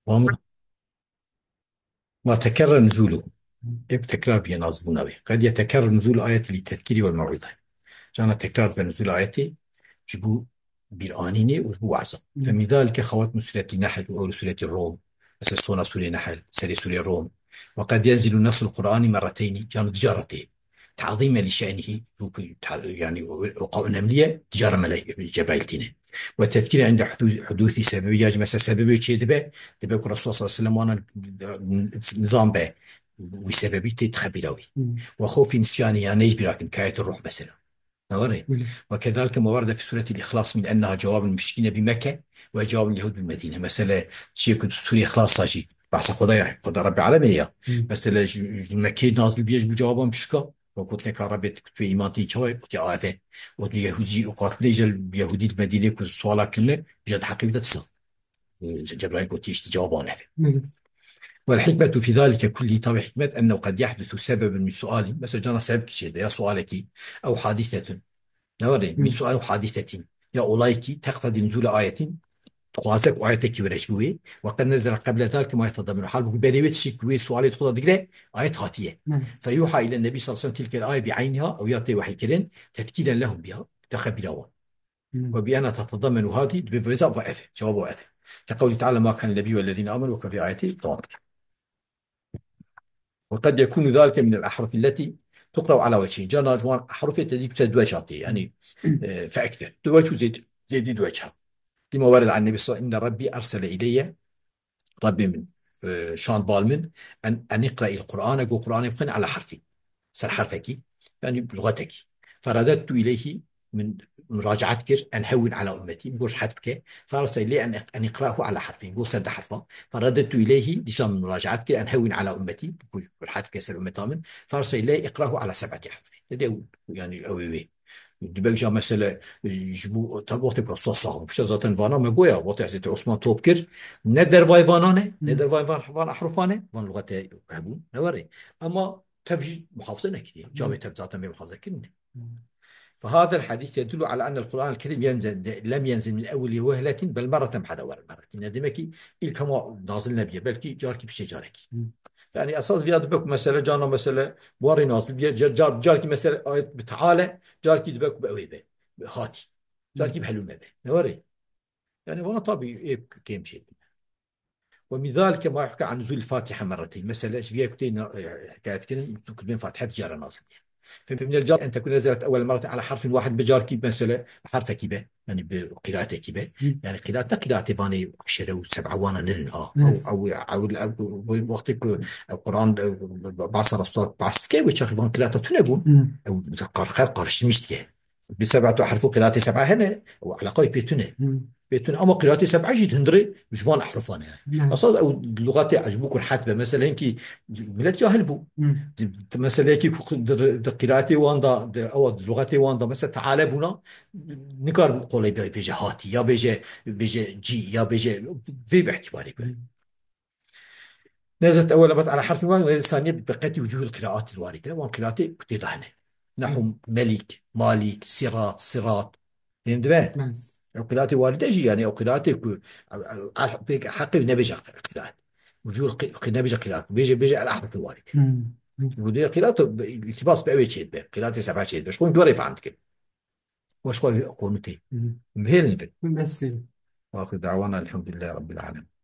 وما تكرر نزوله. تكرار بينظمونه قد يتكرر نزول آية للتذكير والموعظة. كان تكرار بنزول آياتي جبو بالآنينة وجبو وعظة. فمن ذلك خواتم سورة النحل وأول سورة الروم، مثل صونا سورة النحل سورة الروم. وقد ينزل نص القرآن مرتين كانوا تجارتين تعظيما لشأنه، يعني وقع نملية تجارة ملاي جبايلتنا، والتذكير عند حدوث سبب يجب مثلا سبب شيء دبي الرسول صلى الله عليه وسلم وانا نظام به وسببي تخبيلوي وخوف نسيانه يعني يجبر لكن كاية الروح مثلا نوري. وكذلك ما ورد في سورة الإخلاص من أنها جواب المشركين بمكة وجواب اليهود بالمدينة. مثلا شيء كنت سورة إخلاص تاجي بحث خدا ربي عالمية. مثلا المكي نازل بيج بجوابهم بشكا وقلت لك ربي كنت إيمانتي شوي قلت يا آفة قلت يهودي وقاتل يجل يهودي المدينة كنت سوالا كله جد حقيقة تصل جبرائيل قلت يشتي جوابان آفة. والحكمة في ذلك كله طبعا حكمة أنه قد يحدث سبب من سؤال، مثلا جانا سبب شيء يا سؤالك أو حادثة نوري من سؤال حادثة يا أولايكي تقتضي نزول آية تقاسك آياتك ورشبوه. وقد نزل قبل ذلك ما يتضمن حال بريوت شكوي سؤال يدخل دقيقة آية خاتية فيوحى إلى النبي صلى الله عليه وسلم تلك الآية بعينها أو يعطي وحي كرين تذكيرا لهم بها تخبروا وبأن تتضمن هذه بفرزة وأفه جواب وأفه كقوله تعالى ما كان النبي والذين آمنوا وكفي آياته طوال. وقد يكون ذلك من الأحرف التي تقرأ على وجهين جانا جوان أحرف تديك تدوجها يعني فأكثر دوجه زيد دوجها لما ورد عن النبي صلى الله عليه وسلم إن ربي أرسل إلي ربي من شان بالمن أن اقرأ القرآن أقول القرآن يبقى على حرفي سر حرفك يعني بلغتك. فرددت إليه من مراجعتك أن هون على أمتي بقول حتبك فأرسل إليه أن يقرأه على حرفين بقول سرد حرفا فرددت إليه لسان من مراجعتك أن هون على أمتي بقول حتبك سر أمتي من فأرسل إليه اقرأه على 7 أحرف يعني أوي دبجة مثلا يجبو وقت برصاص صاحب بش زاتن فانا ما جويا وقت حزت عثمان توبكر ندر فاي فانانه ندر فاي فان أحرفانه فان لغته هبون نوري أما تبجي محافظة كثير جامعة تبزاتن بمحافظة كثير. فهذا الحديث يدل على أن القرآن الكريم لم ينزل من أول وهلة بل مرة بعد مرة ندمك الكما نازل نبي بلكي جارك بشجارك يعني أساس فيها دبك مثلا جانا مثلا بواري نازل جارك مثلا آية بتعالى جارك دبك بأويبه هاتي جارك بحلو مبه نوري يعني هنا طبيعي إيه كيم شيء. ومن ذلك ما يحكى عن نزول الفاتحة مرتين مثلا ايش فيها كتير حكاية كده بين فاتحة جارة نازل فمن الجار أن تكون نزلت أول مرة على حرف واحد بجار كي مثلا حرف كيبة يعني بقراءة كيبة يعني قراءة فاني 10 و7 وانا نن أو وقت القرآن بعصر الصوت بعص كي وش فان قراءة تنبون أو قرقر قرش مشتكي بسبعة أحرف قراءة 7 هنا وعلى قوي بيتونه بيتون اما قراءتي 7 جيت هندري مش بان احرف انا يعني اصلا او اللغات عجبوك حتى مثلا كي بلاد جاهل بو مثلا كي قراءتي واندا او لغتي واندا مثلا تعالى بنا نكار قولي بيجي هاتي يا بيجي جي يا بيجي في باعتباري بي. نزلت اول بس على حرف واحد ثانيه بقيه وجوه القراءات الوارده وان قراءتي كنت هنا نحو ملك مالك صراط صراط فهمت بقى؟ أو قراءة والدته يعني أو قراءة حق نبيج قراءة وجود نبيج قراءة بيجي على أحرف الوارد ودي قراءة التباس بأوي شيء بقى قراءة 7 شيء بس كون دوري فهمت كده وش قوي قونتي مهل نفل بس. وآخر دعوانا الحمد لله رب العالمين.